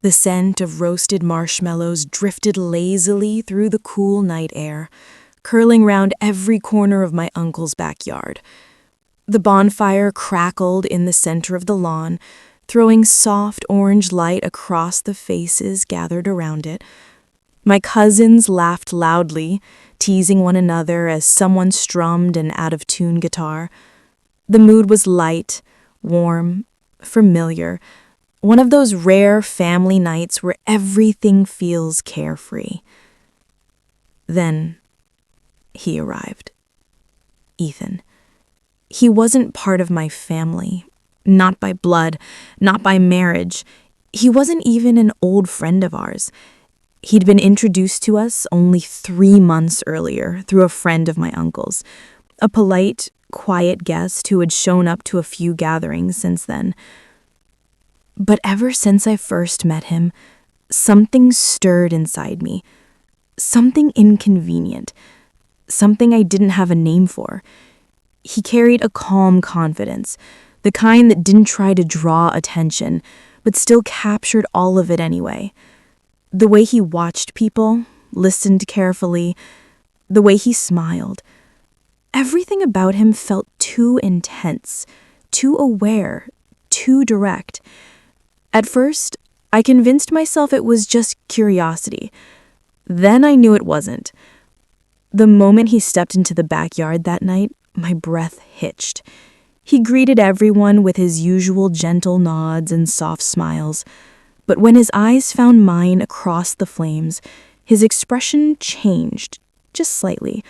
The scent of roasted marshmallows drifted lazily through the cool night air, curling round every corner of my uncle's backyard. The bonfire crackled in the center of the lawn, throwing soft orange light across the faces gathered around it. My cousins laughed loudly, teasing one another as someone strummed an out-of-tune guitar. The mood was light, warm, familiar, one of those rare family nights where everything feels carefree. Then he arrived. Ethan. He wasn't part of my family, not by blood, not by marriage. He wasn't even an old friend of ours. He'd been introduced to us only 3 months earlier through a friend of my uncle's, a polite, quiet guest who had shown up to a few gatherings since then. But ever since I first met him, something stirred inside me. Something inconvenient. Something I didn't have a name for. He carried a calm confidence, the kind that didn't try to draw attention, but still captured all of it anyway. The way he watched people, listened carefully, the way he smiled. Everything about him felt too intense, too aware, too direct. At first, I convinced myself it was just curiosity. Then I knew it wasn't. The moment he stepped into the backyard that night, my breath hitched. He greeted everyone with his usual gentle nods and soft smiles. But when his eyes found mine across the flames, his expression changed, just slightly,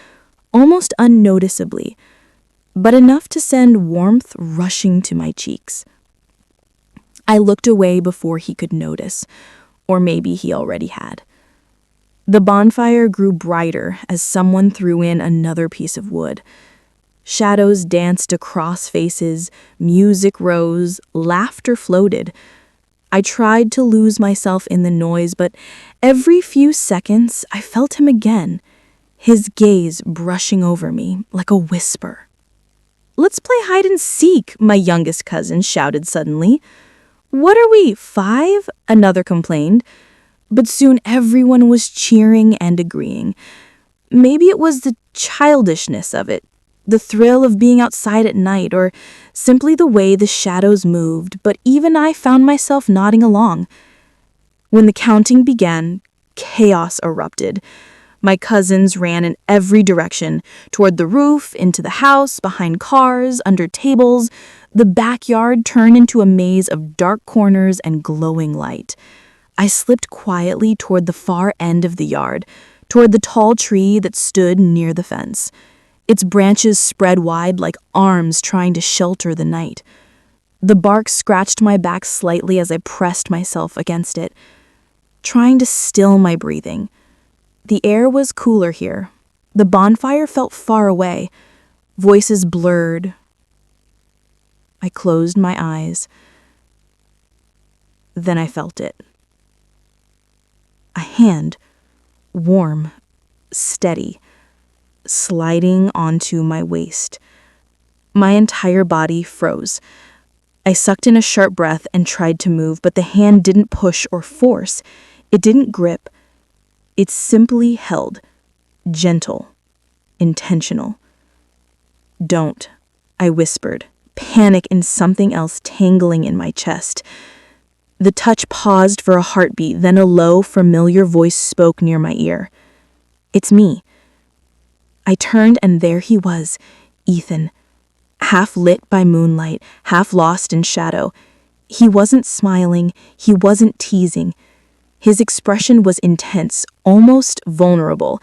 almost unnoticeably, but enough to send warmth rushing to my cheeks. I looked away before he could notice, or maybe he already had. The bonfire grew brighter as someone threw in another piece of wood. Shadows danced across faces, music rose, laughter floated. I tried to lose myself in the noise, but every few seconds I felt him again, his gaze brushing over me like a whisper. "Let's play hide and seek," my youngest cousin shouted suddenly. "What are we, 5?" another complained. But soon everyone was cheering and agreeing. Maybe it was the childishness of it, the thrill of being outside at night, or simply the way the shadows moved, but even I found myself nodding along. When the counting began, chaos erupted. My cousins ran in every direction, toward the roof, into the house, behind cars, under tables. The backyard turned into a maze of dark corners and glowing light. I slipped quietly toward the far end of the yard, toward the tall tree that stood near the fence. Its branches spread wide like arms trying to shelter the night. The bark scratched my back slightly as I pressed myself against it, trying to still my breathing. The air was cooler here. The bonfire felt far away. Voices blurred. I closed my eyes. Then I felt it. A hand, warm, steady, sliding onto my waist. My entire body froze. I sucked in a sharp breath and tried to move, but the hand didn't push or force. It didn't grip. It simply held, gentle, intentional. "Don't," I whispered, panic and something else tangling in my chest. The touch paused for a heartbeat, then a low, familiar voice spoke near my ear. "It's me." I turned and there he was, Ethan, half lit by moonlight, half lost in shadow. He wasn't smiling, he wasn't teasing. His expression was intense, almost vulnerable.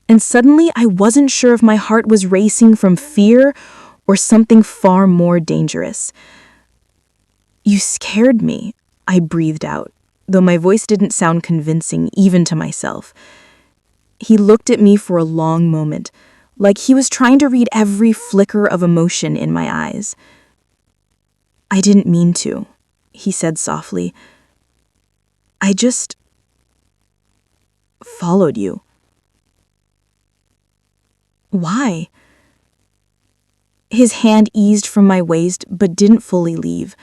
And suddenly I wasn't sure if my heart was racing from fear or something far more dangerous. "You scared me," I breathed out, though my voice didn't sound convincing even to myself. He looked at me for a long moment, like he was trying to read every flicker of emotion in my eyes. "I didn't mean to," he said softly. "I just followed you." "Why?" His hand eased from my waist but didn't fully leave.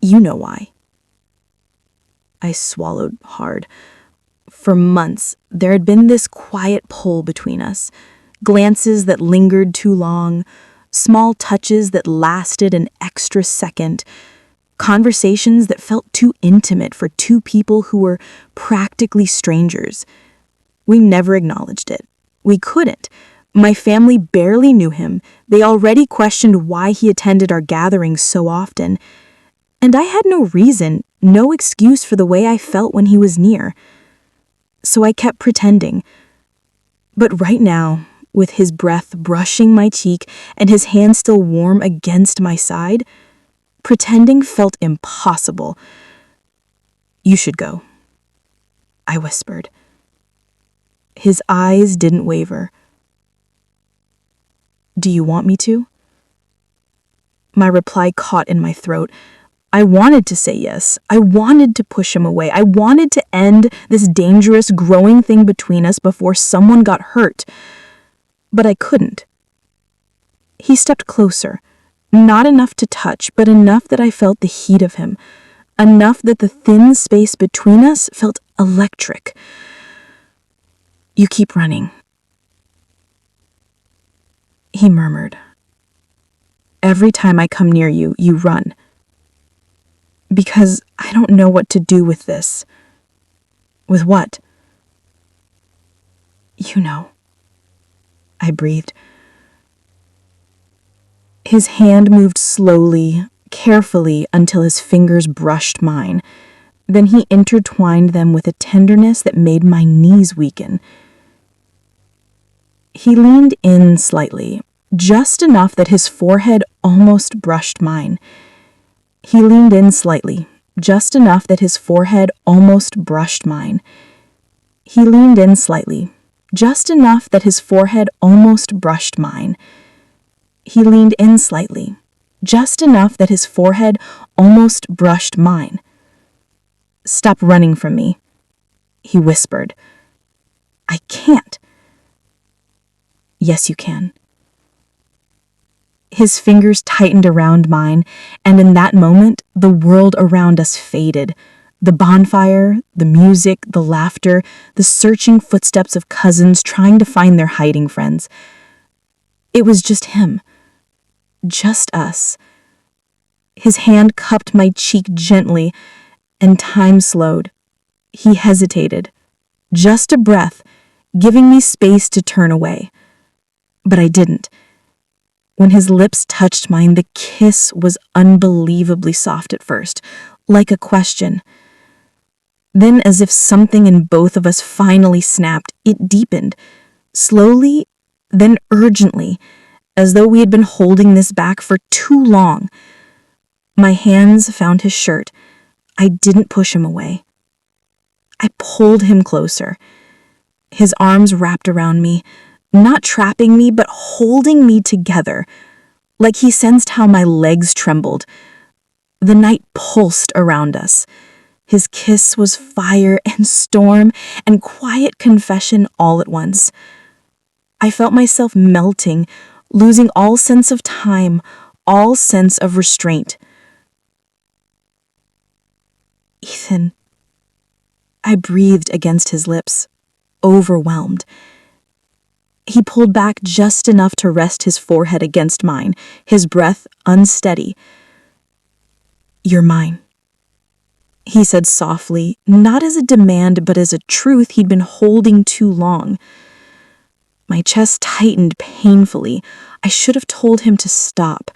"You know why." I swallowed hard. For months, there had been this quiet pull between us, glances that lingered too long, small touches that lasted an extra second, conversations that felt too intimate for two people who were practically strangers. We never acknowledged it. We couldn't. My family barely knew him. They already questioned why he attended our gatherings so often. And I had no reason, no excuse for the way I felt when he was near. So I kept pretending. But right now, with his breath brushing my cheek and his hand still warm against my side, pretending felt impossible. "You should go," I whispered. His eyes didn't waver. "Do you want me to?" My reply caught in my throat. I wanted to say yes. I wanted to push him away. I wanted to end this dangerous, growing thing between us before someone got hurt. But I couldn't. He stepped closer. Not enough to touch, but enough that I felt the heat of him. Enough that the thin space between us felt electric. "You keep running," he murmured. "Every time I come near you, you run. Because I don't know what to do with this." "With what?" "You know," I breathed. His hand moved slowly, carefully, until his fingers brushed mine. Then he intertwined them with a tenderness that made my knees weaken. He leaned in slightly, just enough that his forehead almost brushed mine. He leaned in slightly, just enough that his forehead almost brushed mine. He leaned in slightly, just enough that his forehead almost brushed mine. He leaned in slightly, just enough that his forehead almost brushed mine. "Stop running from me," he whispered. "I can't." "Yes, you can." His fingers tightened around mine, and in that moment, the world around us faded. The bonfire, the music, the laughter, the searching footsteps of cousins trying to find their hiding friends. It was just him. Just us. His hand cupped my cheek gently, and time slowed. He hesitated. Just a breath, giving me space to turn away. But I didn't. When his lips touched mine, the kiss was unbelievably soft at first, like a question. Then, as if something in both of us finally snapped, it deepened. Slowly, then urgently, as though we had been holding this back for too long. My hands found his shirt. I didn't push him away. I pulled him closer. His arms wrapped around me, not trapping me, but holding me together, like he sensed how my legs trembled. The night pulsed around us. His kiss was fire and storm and quiet confession all at once. I felt myself melting, losing all sense of time, all sense of restraint. "Ethan," I breathed against his lips, overwhelmed. He pulled back just enough to rest his forehead against mine, his breath unsteady. "You're mine," he said softly, not as a demand but as a truth he'd been holding too long. My chest tightened painfully. I should have told him to stop.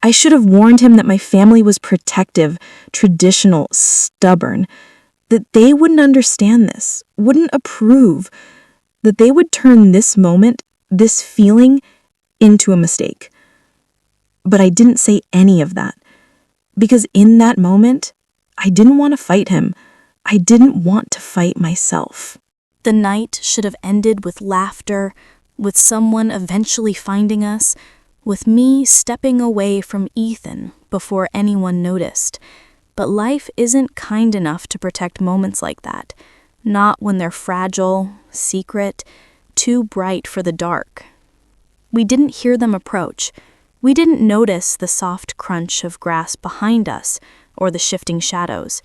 I should have warned him that my family was protective, traditional, stubborn, that they wouldn't understand this, wouldn't approve, that they would turn this moment, this feeling, into a mistake. But I didn't say any of that, because in that moment, I didn't want to fight him. I didn't want to fight myself. The night should have ended with laughter, with someone eventually finding us, with me stepping away from Ethan before anyone noticed. But life isn't kind enough to protect moments like that, not when they're fragile, secret, too bright for the dark. We didn't hear them approach. We didn't notice the soft crunch of grass behind us or the shifting shadows.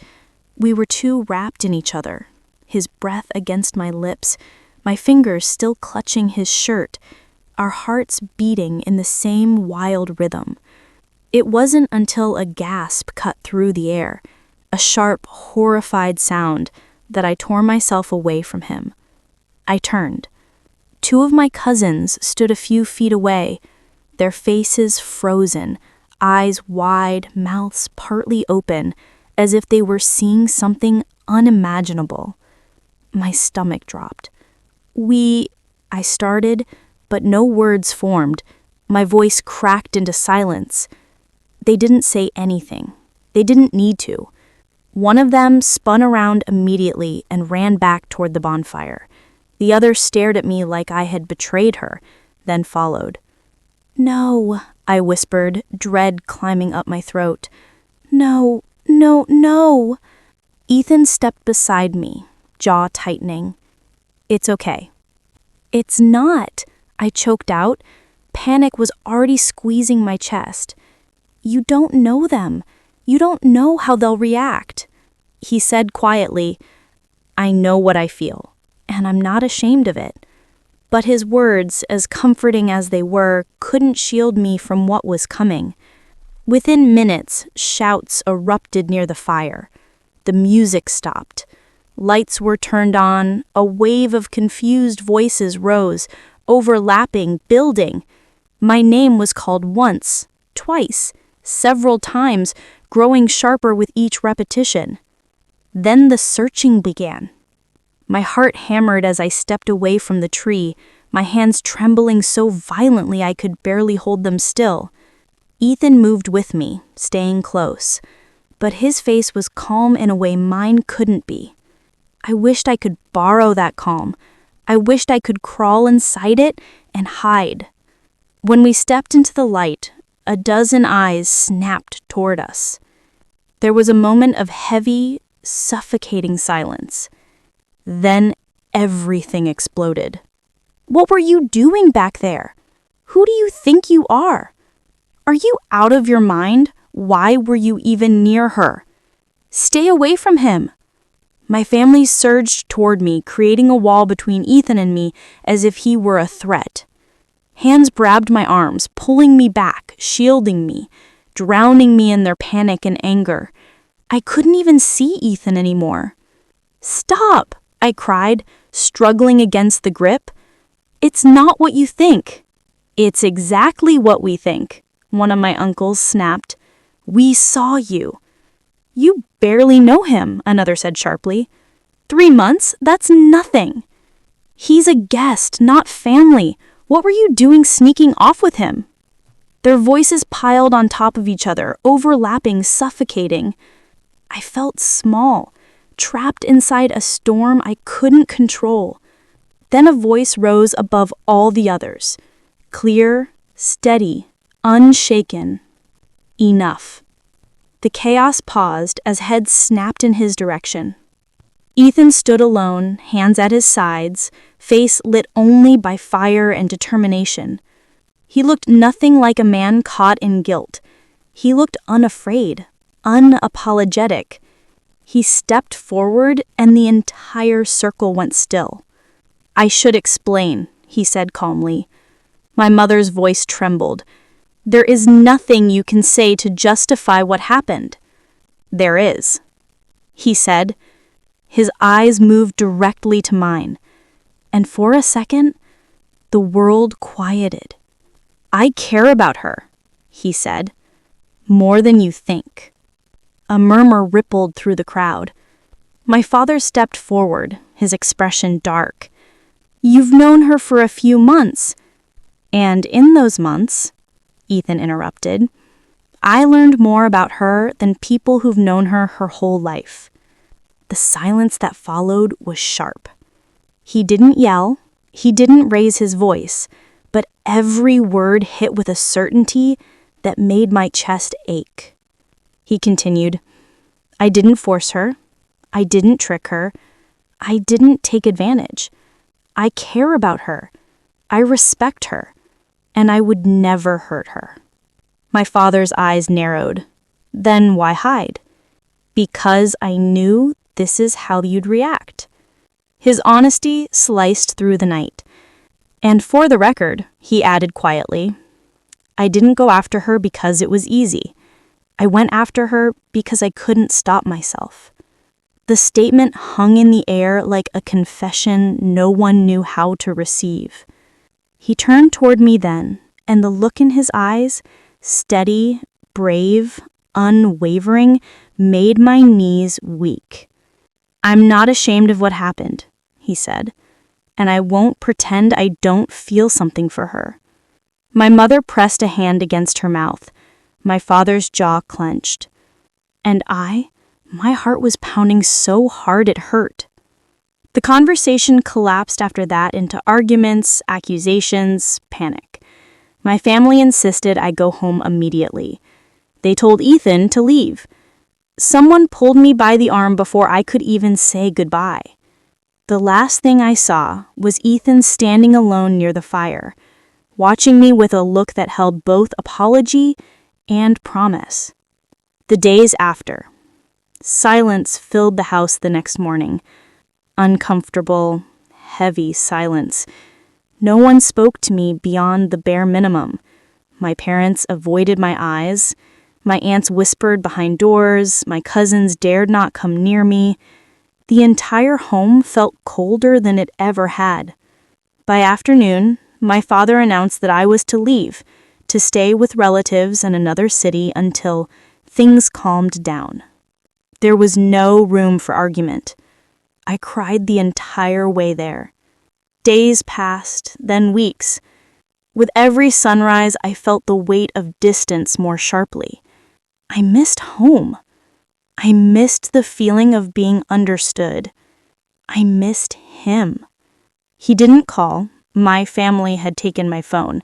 We were too wrapped in each other, his breath against my lips, my fingers still clutching his shirt, our hearts beating in the same wild rhythm. It wasn't until a gasp cut through the air, a sharp, horrified sound, that I tore myself away from him. I turned. Two of my cousins stood a few feet away, their faces frozen, eyes wide, mouths partly open, as if they were seeing something unimaginable. My stomach dropped. I started, but no words formed. My voice cracked into silence. They didn't say anything. They didn't need to. One of them spun around immediately and ran back toward the bonfire. The other stared at me like I had betrayed her, then followed. "No," I whispered, dread climbing up my throat. "No, no, no." Ethan stepped beside me, jaw tightening. "It's okay." "It's not," I choked out. Panic was already squeezing my chest. "You don't know them. You don't know how they'll react." He said quietly, "I know what I feel, and I'm not ashamed of it." But his words, as comforting as they were, couldn't shield me from what was coming. Within minutes, shouts erupted near the fire. The music stopped. Lights were turned on. A wave of confused voices rose, overlapping, building. My name was called once, twice, several times, growing sharper with each repetition. Then the searching began. My heart hammered as I stepped away from the tree, my hands trembling so violently I could barely hold them still. Ethan moved with me, staying close, but his face was calm in a way mine couldn't be. I wished I could borrow that calm. I wished I could crawl inside it and hide. When we stepped into the light, a dozen eyes snapped toward us. There was a moment of heavy, suffocating silence. Then everything exploded. "What were you doing back there? Who do you think you are? Are you out of your mind? Why were you even near her? Stay away from him." My family surged toward me, creating a wall between Ethan and me as if he were a threat. Hands grabbed my arms, pulling me back, shielding me, drowning me in their panic and anger. I couldn't even see Ethan anymore. "Stop!" I cried, struggling against the grip. "It's not what you think." "It's exactly what we think," one of my uncles snapped. "We saw you." "You barely know him," another said sharply. 3 months? That's nothing." "He's a guest, not family. What were you doing sneaking off with him?" Their voices piled on top of each other, overlapping, suffocating. I felt small, trapped inside a storm I couldn't control. Then a voice rose above all the others, clear, steady, unshaken. "Enough." The chaos paused as heads snapped in his direction. Ethan stood alone, hands at his sides, face lit only by fire and determination. He looked nothing like a man caught in guilt. He looked unafraid, unapologetic. He stepped forward and the entire circle went still. "I should explain," he said calmly. My mother's voice trembled. "There is nothing you can say to justify what happened." "There is," he said. His eyes moved directly to mine, and for a second, the world quieted. "I care about her," he said, "more than you think." A murmur rippled through the crowd. My father stepped forward, his expression dark. "You've known her for a few months." "And in those months," Ethan interrupted, "I learned more about her than people who've known her whole life." The silence that followed was sharp. He didn't yell, he didn't raise his voice, but every word hit with a certainty that made my chest ache. He continued, "I didn't force her. I didn't trick her. I didn't take advantage. I care about her. I respect her. And I would never hurt her." My father's eyes narrowed. "Then why hide?" Because I knew this is how you'd react. His honesty sliced through the night. And for the record, he added quietly, I didn't go after her because it was easy. I went after her because I couldn't stop myself. The statement hung in the air like a confession no one knew how to receive. He turned toward me then, and the look in his eyes, steady, brave, unwavering, made my knees weak. I'm not ashamed of what happened, he said, and I won't pretend I don't feel something for her. My mother pressed a hand against her mouth. My father's jaw clenched. And my heart was pounding so hard it hurt. The conversation collapsed after that into arguments, accusations, panic. My family insisted I go home immediately. They told Ethan to leave. Someone pulled me by the arm before I could even say goodbye. The last thing I saw was Ethan standing alone near the fire, watching me with a look that held both apology and promise. The days after, silence filled the house the next morning. Uncomfortable, heavy silence. No one spoke to me beyond the bare minimum. My parents avoided my eyes. My aunts whispered behind doors. My cousins dared not come near me. The entire home felt colder than it ever had. By afternoon, my father announced that I was to leave, to stay with relatives in another city until things calmed down. There was no room for argument. I cried the entire way there. Days passed, then weeks. With every sunrise, I felt the weight of distance more sharply. I missed home. I missed the feeling of being understood. I missed him. He didn't call. My family had taken my phone.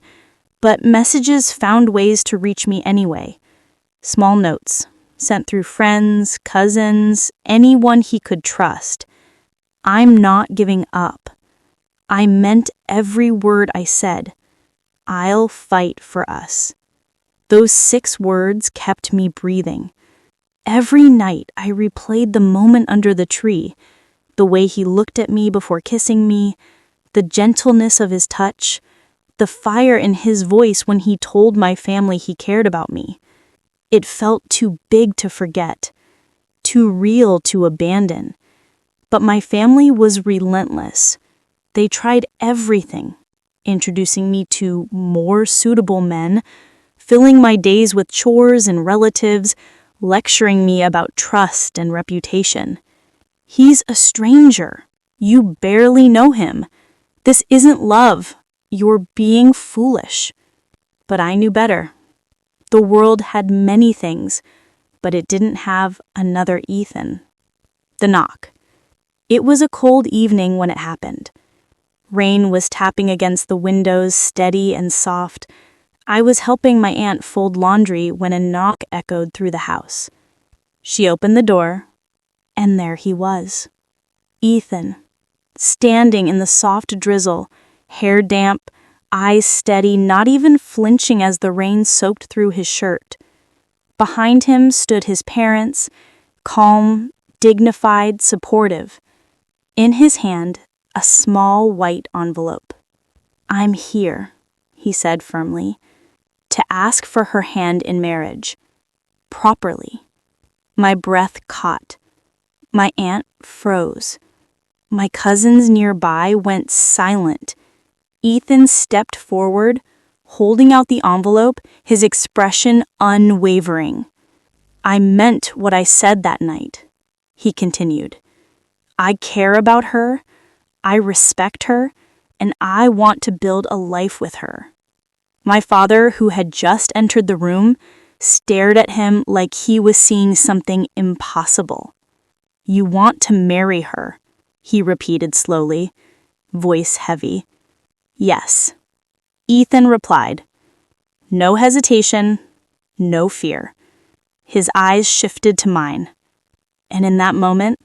But messages found ways to reach me anyway. Small notes, sent through friends, cousins, anyone he could trust. I'm not giving up. I meant every word I said. I'll fight for us. Those 6 words kept me breathing. Every night I replayed the moment under the tree, the way he looked at me before kissing me, the gentleness of his touch, the fire in his voice when he told my family he cared about me. It felt too big to forget, too real to abandon. But my family was relentless. They tried everything, introducing me to more suitable men, filling my days with chores and relatives, lecturing me about trust and reputation. He's a stranger. You barely know him. This isn't love. You're being foolish. But I knew better. The world had many things, but it didn't have another Ethan. The knock. It was a cold evening when it happened. Rain was tapping against the windows, steady and soft. I was helping my aunt fold laundry when a knock echoed through the house. She opened the door, and there he was. Ethan, standing in the soft drizzle, hair damp, eyes steady, not even flinching as the rain soaked through his shirt. Behind him stood his parents, calm, dignified, supportive. In his hand, a small white envelope. I'm here, he said firmly, to ask for her hand in marriage. Properly. My breath caught. My aunt froze. My cousins nearby went silent. Ethan stepped forward, holding out the envelope, his expression unwavering. I meant what I said that night, he continued. I care about her, I respect her, and I want to build a life with her. My father, who had just entered the room, stared at him like he was seeing something impossible. You want to marry her, he repeated slowly, voice heavy. Yes. Ethan replied. No hesitation, no fear. His eyes shifted to mine, and in that moment,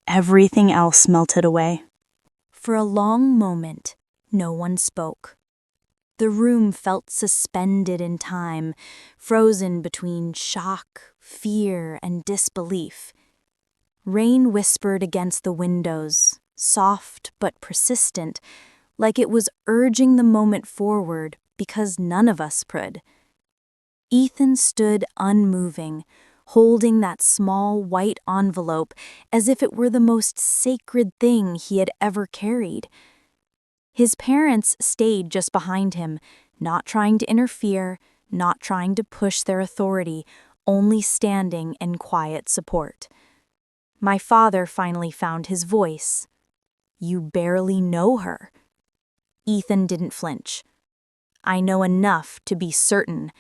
everything else melted away. For a long moment, no one spoke. The room felt suspended in time, frozen between shock, fear and disbelief. Rain whispered against the windows, soft but persistent, like it was urging the moment forward because none of us could. Ethan stood unmoving, holding that small white envelope as if it were the most sacred thing he had ever carried. His parents stayed just behind him, not trying to interfere, not trying to push their authority, only standing in quiet support. My father finally found his voice. "You barely know her." Ethan didn't flinch. "I know enough to be certain,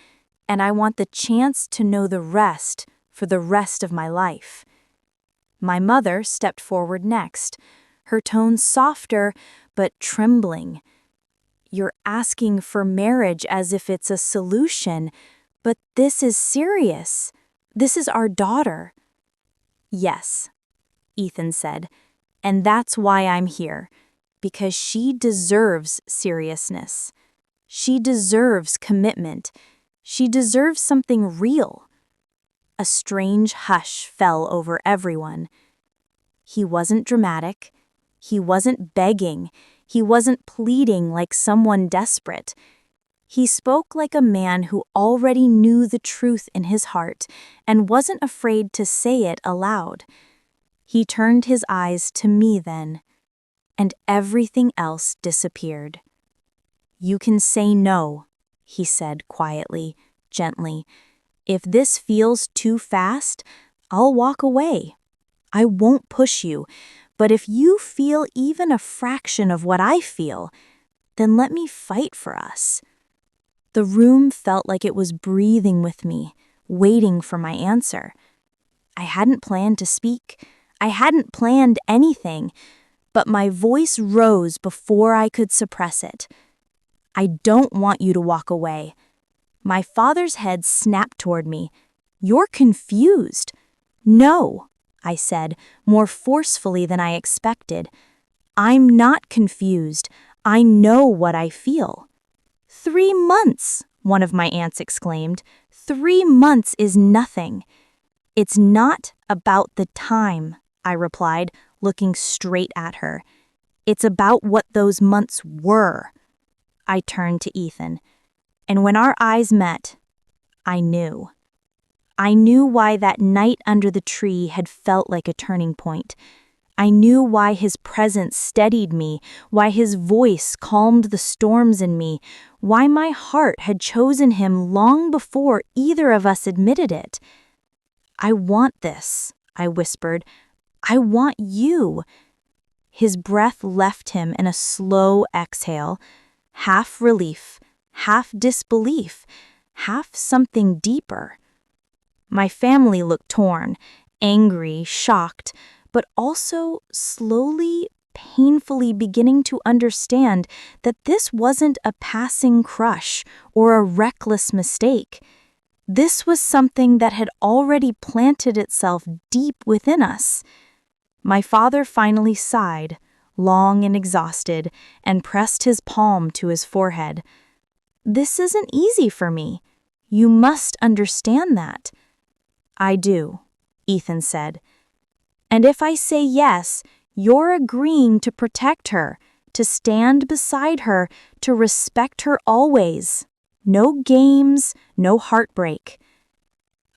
and I want the chance to know the rest for the rest of my life." My mother stepped forward next, her tone softer but trembling. "You're asking for marriage as if it's a solution, but this is serious. This is our daughter." "Yes," Ethan said, "and that's why I'm here, because she deserves seriousness. She deserves commitment. She deserves something real." A strange hush fell over everyone. He wasn't dramatic. He wasn't begging. He wasn't pleading like someone desperate. He spoke like a man who already knew the truth in his heart and wasn't afraid to say it aloud. He turned his eyes to me then, and everything else disappeared. "You can say no," he said quietly, gently. "If this feels too fast, I'll walk away. I won't push you, but if you feel even a fraction of what I feel, then let me fight for us." The room felt like it was breathing with me, waiting for my answer. I hadn't planned to speak. I hadn't planned anything, but my voice rose before I could suppress it. "I don't want you to walk away." My father's head snapped toward me. "You're confused." "No," I said, more forcefully than I expected. "I'm not confused. I know what I feel." 3 months, one of my aunts exclaimed. 3 months is nothing. "It's not about the time," I replied, looking straight at her. "It's about what those months were." I turned to Ethan, and when our eyes met, I knew. I knew why that night under the tree had felt like a turning point. I knew why his presence steadied me, why his voice calmed the storms in me, why my heart had chosen him long before either of us admitted it. "I want this," I whispered. "I want you." His breath left him in a slow exhale, half relief, half disbelief, half something deeper. My family looked torn, angry, shocked, but also slowly, painfully beginning to understand that this wasn't a passing crush or a reckless mistake. This was something that had already planted itself deep within us. My father finally sighed, long and exhausted, and pressed his palm to his forehead. "This isn't easy for me. You must understand that." "I do," Ethan said. "And if I say yes, you're agreeing to protect her, to stand beside her, to respect her always. No games, no heartbreak."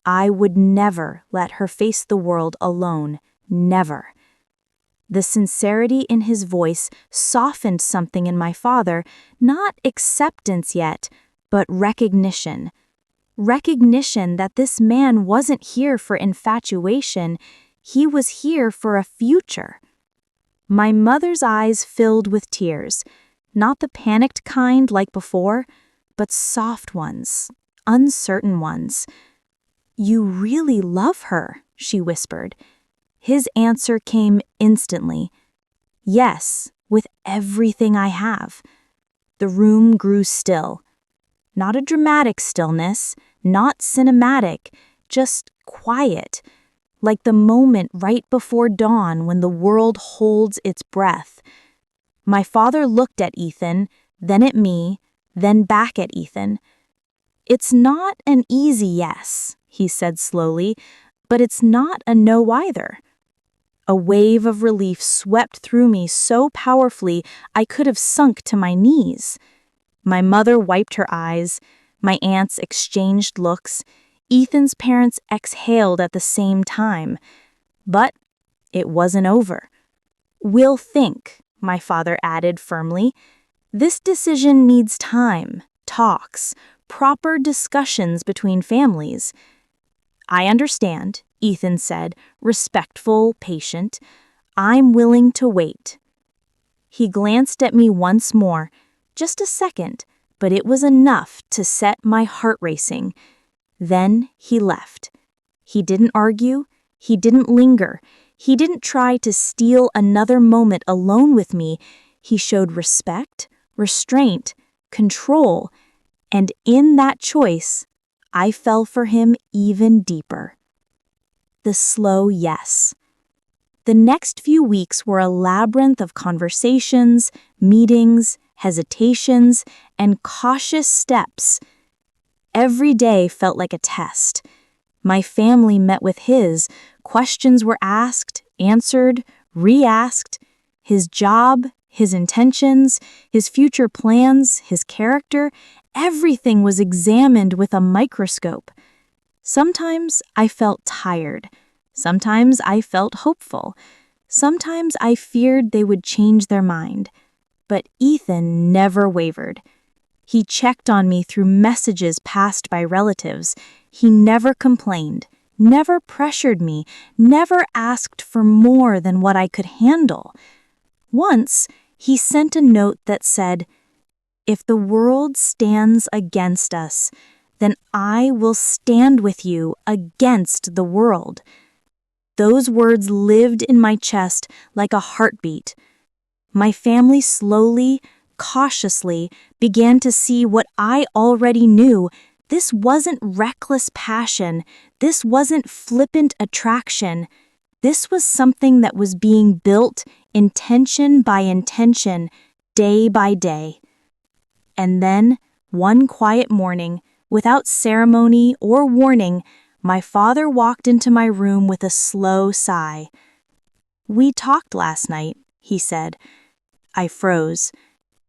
I would never let her face the world alone, never. The sincerity in his voice softened something in my father, not acceptance yet, but recognition. Recognition that this man wasn't here for infatuation, he was here for a future. My mother's eyes filled with tears, not the panicked kind like before, but soft ones, uncertain ones. "You really love her," she whispered. His answer came instantly. "Yes, with everything I have." The room grew still. Not a dramatic stillness, not cinematic, just quiet, like the moment right before dawn when the world holds its breath. My father looked at Ethan, then at me, then back at Ethan. "It's not an easy yes," he said slowly, but it's not a no either. A wave of relief swept through me so powerfully I could have sunk to my knees. My mother wiped her eyes, my aunts exchanged looks, Ethan's parents exhaled at the same time. But it wasn't over. "We'll think," my father added firmly. "This decision needs time, talks, proper discussions between families." "I understand," Ethan said, respectful, patient. "I'm willing to wait." He glanced at me once more, just a second, but it was enough to set my heart racing. Then he left. He didn't argue. He didn't linger. He didn't try to steal another moment alone with me. He showed respect, restraint, control, and in that choice, I fell for him even deeper. The slow yes. The next few weeks were a labyrinth of conversations, meetings, hesitations, and cautious steps. Every day felt like a test. My family met with his. Questions were asked, answered, re-asked. His job, his intentions, his future plans, his character, everything was examined with a microscope. Sometimes I felt tired. Sometimes I felt hopeful. Sometimes I feared they would change their mind. But Ethan never wavered. He checked on me through messages passed by relatives. He never complained, never pressured me, never asked for more than what I could handle. Once, he sent a note that said, "If the world stands against us, then I will stand with you against the world." Those words lived in my chest like a heartbeat. My family slowly, cautiously began to see what I already knew. This wasn't reckless passion. This wasn't flippant attraction. This was something that was being built intention by intention, day by day. And then, one quiet morning, without ceremony or warning, my father walked into my room with a slow sigh. "We talked last night," he said. I froze.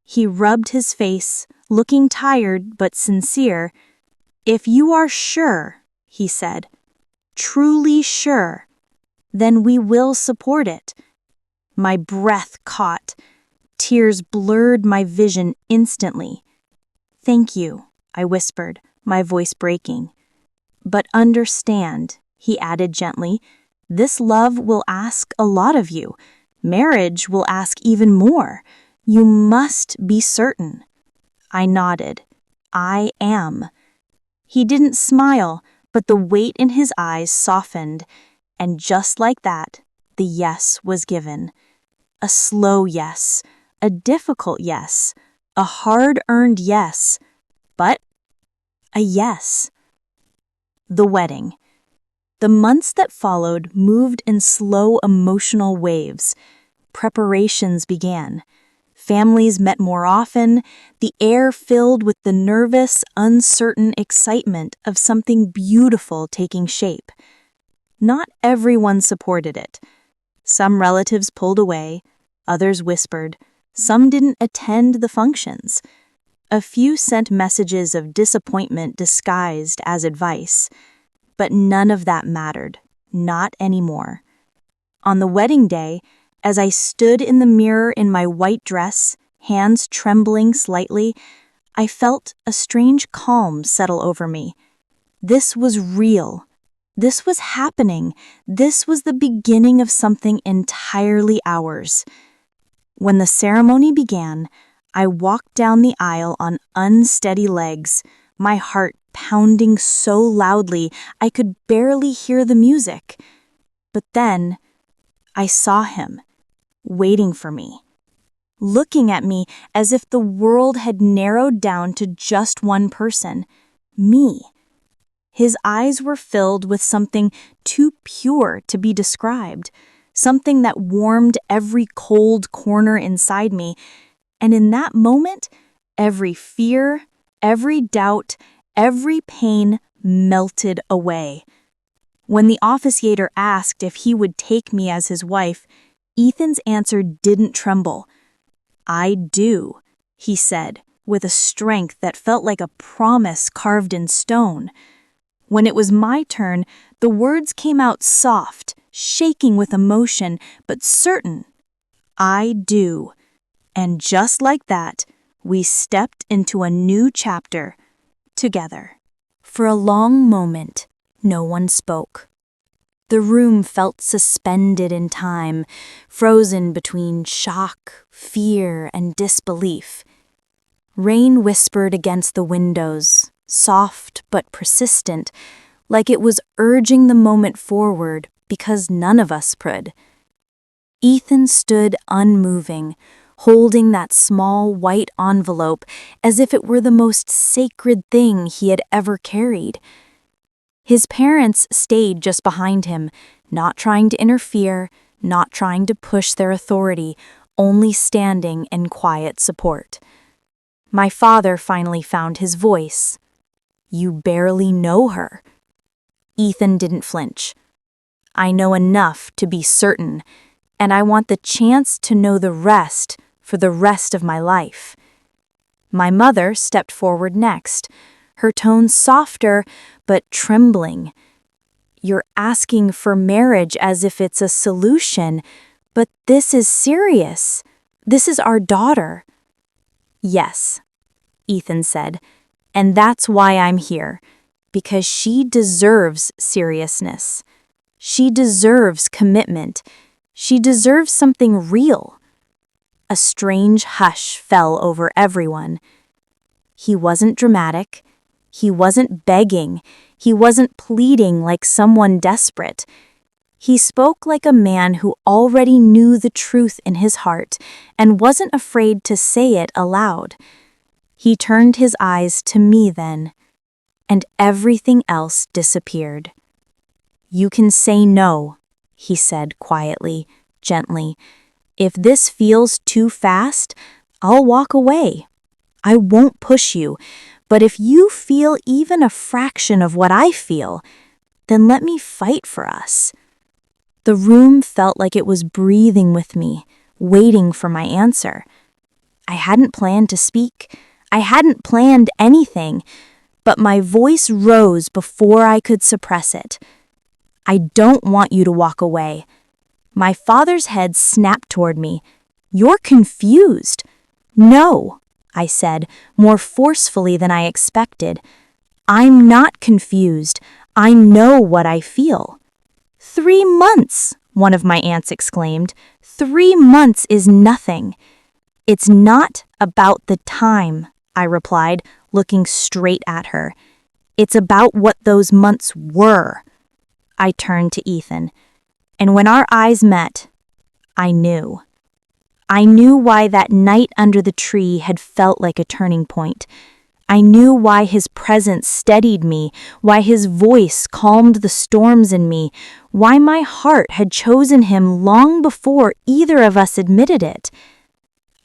He rubbed his face, looking tired but sincere. "If you are sure," he said, "truly sure, then we will support it." My breath caught. Tears blurred my vision instantly. "Thank you," I whispered, my voice breaking. "But understand," he added gently, "this love will ask a lot of you. Marriage will ask even more. You must be certain." I nodded. "I am." He didn't smile, but the weight in his eyes softened, and just like that, the yes was given. A slow yes, a difficult yes, a hard-earned yes, but a yes. The wedding. The months that followed moved in slow emotional waves. Preparations began. Families met more often, the air filled with the nervous, uncertain excitement of something beautiful taking shape. Not everyone supported it. Some relatives pulled away, others whispered, some didn't attend the functions. A few sent messages of disappointment disguised as advice. But none of that mattered, not anymore. On the wedding day, as I stood in the mirror in my white dress, hands trembling slightly, I felt a strange calm settle over me. This was real. This was happening. This was the beginning of something entirely ours. When the ceremony began, I walked down the aisle on unsteady legs, my heart pounding so loudly I could barely hear the music. But then, I saw him, waiting for me, looking at me as if the world had narrowed down to just one person, me. His eyes were filled with something too pure to be described, something that warmed every cold corner inside me, and in that moment, every fear, every doubt, every pain melted away. When the officiator asked if he would take me as his wife, Ethan's answer didn't tremble. "I do," he said, with a strength that felt like a promise carved in stone. When it was my turn, the words came out soft, shaking with emotion, but certain. "I do." And just like that, we stepped into a new chapter together. For a long moment, no one spoke. The room felt suspended in time, frozen between shock, fear, and disbelief. Rain whispered against the windows, soft but persistent, like it was urging the moment forward because none of us could. Ethan stood unmoving, holding that small white envelope as if it were the most sacred thing he had ever carried. His parents stayed just behind him, not trying to interfere, not trying to push their authority, only standing in quiet support. My father finally found his voice. "You barely know her." Ethan didn't flinch. "I know enough to be certain, and I want the chance to know the rest for the rest of my life." My mother stepped forward next, her tone softer but trembling. "You're asking for marriage as if it's a solution, but this is serious. This is our daughter." "Yes," Ethan said, "and that's why I'm here, because she deserves seriousness. She deserves commitment. She deserves something real." A strange hush fell over everyone. He wasn't dramatic. He wasn't begging. He wasn't pleading like someone desperate. He spoke like a man who already knew the truth in his heart and wasn't afraid to say it aloud. He turned his eyes to me then, and everything else disappeared. "You can say no," he said quietly, gently. "If this feels too fast, I'll walk away. I won't push you, but if you feel even a fraction of what I feel, then let me fight for us." The room felt like it was breathing with me, waiting for my answer. I hadn't planned to speak. I hadn't planned anything, but my voice rose before I could suppress it. "I don't want you to walk away." My father's head snapped toward me. "You're confused." "No," I said, more forcefully than I expected. "I'm not confused. I know what I feel." 3 months, one of my aunts exclaimed. 3 months is nothing." "It's not about the time," I replied, looking straight at her. "It's about what those months were." I turned to Ethan, and when our eyes met, I knew. I knew why that night under the tree had felt like a turning point. I knew why his presence steadied me, why his voice calmed the storms in me, why my heart had chosen him long before either of us admitted it.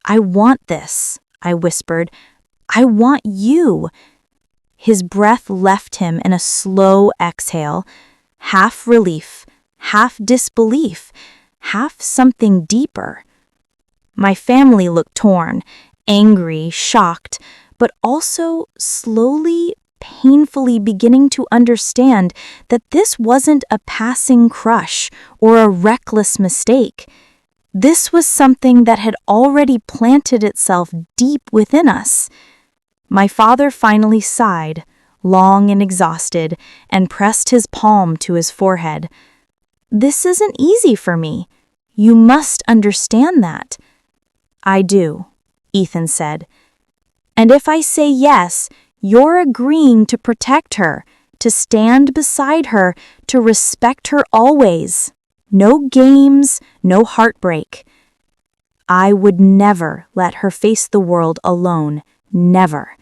"I want this," I whispered. "I want you." His breath left him in a slow exhale, half relief, half disbelief, half something deeper. My family looked torn, angry, shocked, but also slowly, painfully beginning to understand that this wasn't a passing crush or a reckless mistake. This was something that had already planted itself deep within us. My father finally sighed, long and exhausted, and pressed his palm to his forehead. "This isn't easy for me. You must understand that." "I do," Ethan said. "And if I say yes, you're agreeing to protect her, to stand beside her, to respect her always. No games, no heartbreak." I would never let her face the world alone, never.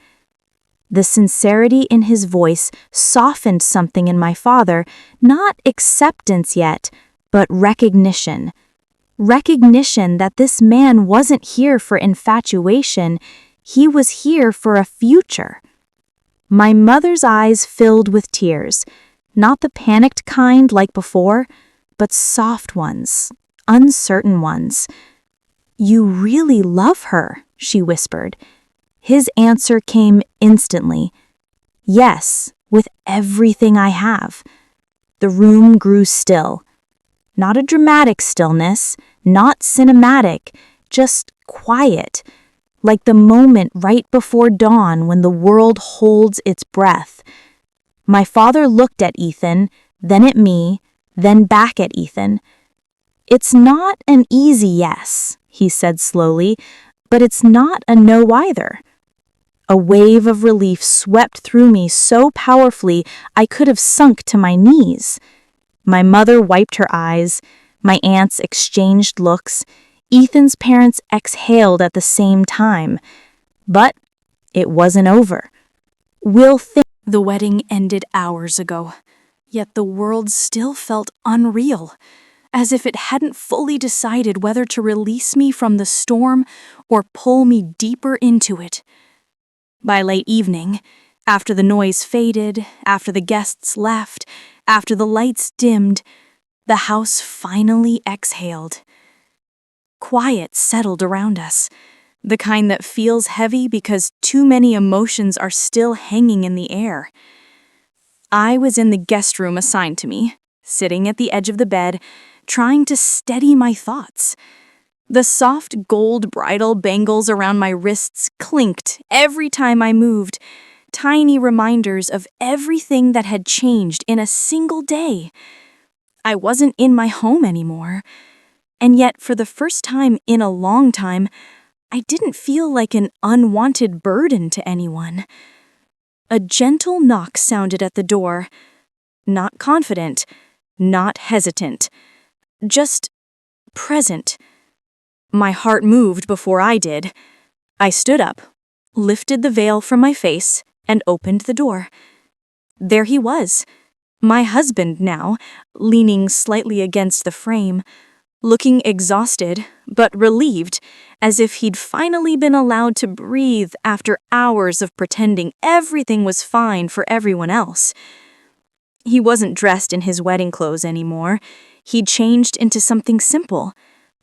The sincerity in his voice softened something in my father, not acceptance yet, but recognition. Recognition that this man wasn't here for infatuation, he was here for a future. My mother's eyes filled with tears, not the panicked kind like before, but soft ones, uncertain ones. "You really love her," she whispered. His answer came instantly. "Yes, with everything I have." The room grew still. Not a dramatic stillness, not cinematic, just quiet, like the moment right before dawn when the world holds its breath. My father looked at Ethan, then at me, then back at Ethan. "It's not an easy yes," he said slowly, "but it's not a no either." A wave of relief swept through me so powerfully I could have sunk to my knees. My mother wiped her eyes, my aunts exchanged looks, Ethan's parents exhaled at the same time. But it wasn't over. The wedding ended hours ago, yet the world still felt unreal, as if it hadn't fully decided whether to release me from the storm or pull me deeper into it. By late evening, after the noise faded, after the guests left, after the lights dimmed, the house finally exhaled. Quiet settled around us, the kind that feels heavy because too many emotions are still hanging in the air. I was in the guest room assigned to me, sitting at the edge of the bed, trying to steady my thoughts. The soft gold bridal bangles around my wrists clinked every time I moved, tiny reminders of everything that had changed in a single day. I wasn't in my home anymore, and yet for the first time in a long time, I didn't feel like an unwanted burden to anyone. A gentle knock sounded at the door, not confident, not hesitant, just present. My heart moved before I did. I stood up, lifted the veil from my face, and opened the door. There he was, my husband now, leaning slightly against the frame, looking exhausted but relieved, as if he'd finally been allowed to breathe after hours of pretending everything was fine for everyone else. He wasn't dressed in his wedding clothes anymore. He'd changed into something simple.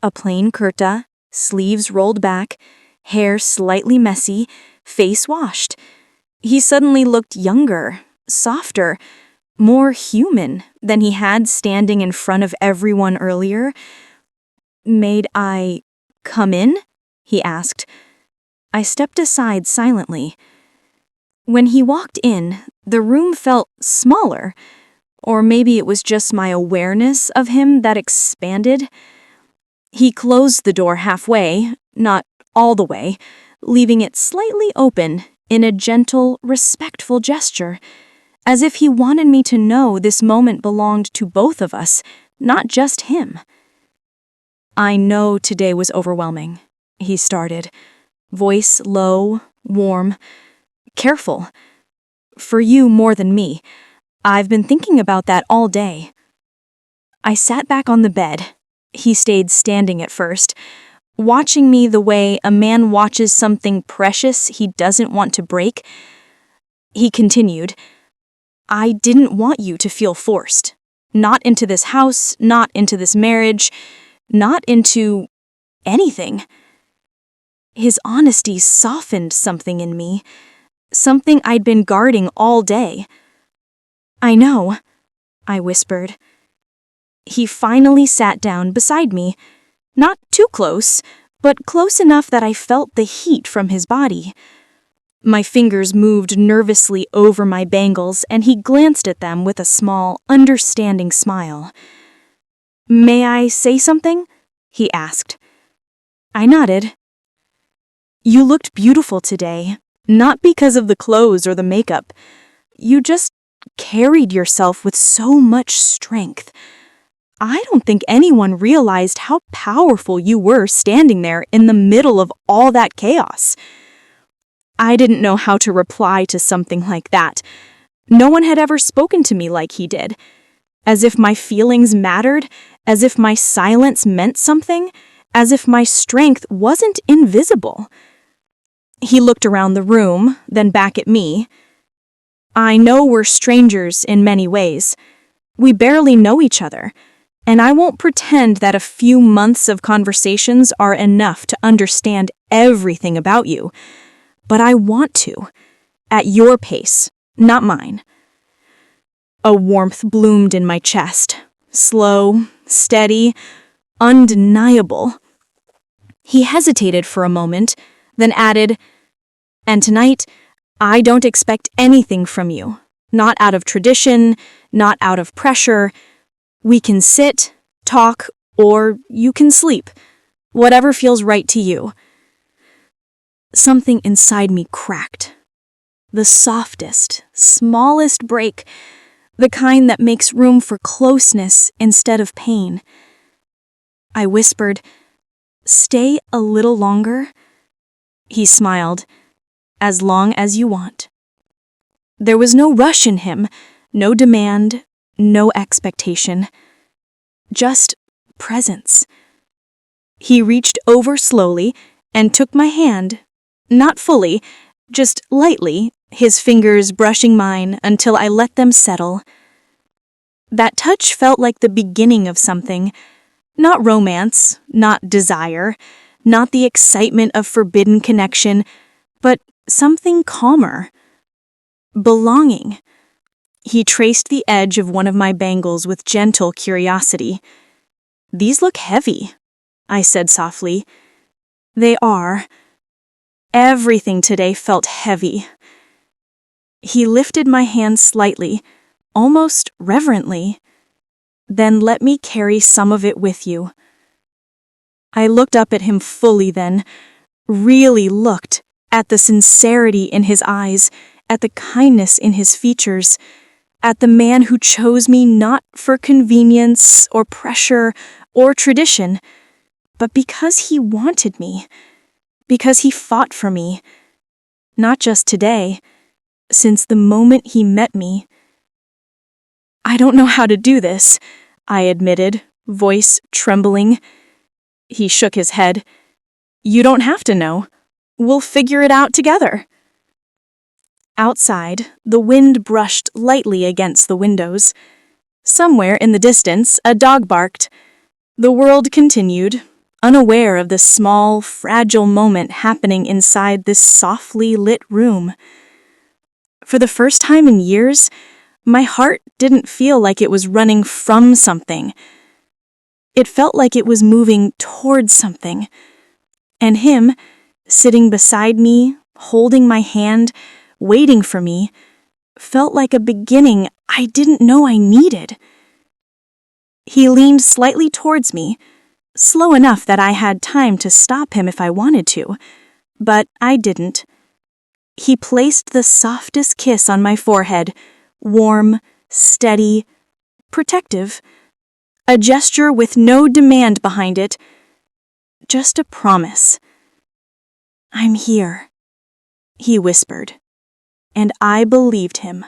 A plain kurta, sleeves rolled back, hair slightly messy, face washed. He suddenly looked younger, softer, more human than he had standing in front of everyone earlier. "May I come in?" he asked. I stepped aside silently. When he walked in, the room felt smaller, or maybe it was just my awareness of him that expanded. He closed the door halfway, not all the way, leaving it slightly open in a gentle, respectful gesture, as if he wanted me to know this moment belonged to both of us, not just him. "I know today was overwhelming," he started, voice low, warm, careful. "For you more than me. I've been thinking about that all day." I sat back on the bed. He stayed standing at first, watching me the way a man watches something precious he doesn't want to break. He continued, "I didn't want you to feel forced. Not into this house, not into this marriage, not into anything." His honesty softened something in me, something I'd been guarding all day. "I know," I whispered. He finally sat down beside me, not too close, but close enough that I felt the heat from his body. My fingers moved nervously over my bangles, and he glanced at them with a small, understanding smile. "May I say something?" he asked. I nodded. "You looked beautiful today, not because of the clothes or the makeup. You just carried yourself with so much strength. I don't think anyone realized how powerful you were standing there in the middle of all that chaos." I didn't know how to reply to something like that. No one had ever spoken to me like he did. As if my feelings mattered, as if my silence meant something, as if my strength wasn't invisible. He looked around the room, then back at me. I know we're strangers in many ways. We barely know each other, and I won't pretend that a few months of conversations are enough to understand everything about you. But I want to, at your pace, not mine. A warmth bloomed in my chest, slow, steady, undeniable. He hesitated for a moment, then added, "And tonight, I don't expect anything from you. Not out of tradition, not out of pressure. We can sit, talk, or you can sleep. Whatever feels right to you." Something inside me cracked. The softest, smallest break, the kind that makes room for closeness instead of pain. I whispered, "Stay a little longer?" He smiled, "As long as you want." There was no rush in him, no demand, no expectation. Just presence. He reached over slowly and took my hand, not fully, just lightly, his fingers brushing mine until I let them settle. That touch felt like the beginning of something. Not romance, not desire, not the excitement of forbidden connection, but something calmer. Belonging. He traced the edge of one of my bangles with gentle curiosity. "These look heavy," I said softly. "They are. Everything today felt heavy." He lifted my hand slightly, almost reverently. "Then let me carry some of it with you." I looked up at him fully then, really looked at the sincerity in his eyes, at the kindness in his features, at the man who chose me not for convenience or pressure or tradition, but because he wanted me, because he fought for me, not just today, since the moment he met me. "I don't know how to do this," I admitted, voice trembling. He shook his head. "You don't have to know. We'll figure it out together." Outside, the wind brushed lightly against the windows. Somewhere in the distance, a dog barked. The world continued, unaware of the small, fragile moment happening inside this softly lit room. For the first time in years, my heart didn't feel like it was running from something. It felt like it was moving towards something. And him, sitting beside me, holding my hand, waiting for me, felt like a beginning I didn't know I needed. He leaned slightly towards me, slow enough that I had time to stop him if I wanted to, but I didn't. He placed the softest kiss on my forehead, warm, steady, protective, a gesture with no demand behind it, just a promise. "I'm here," he whispered, and I believed him.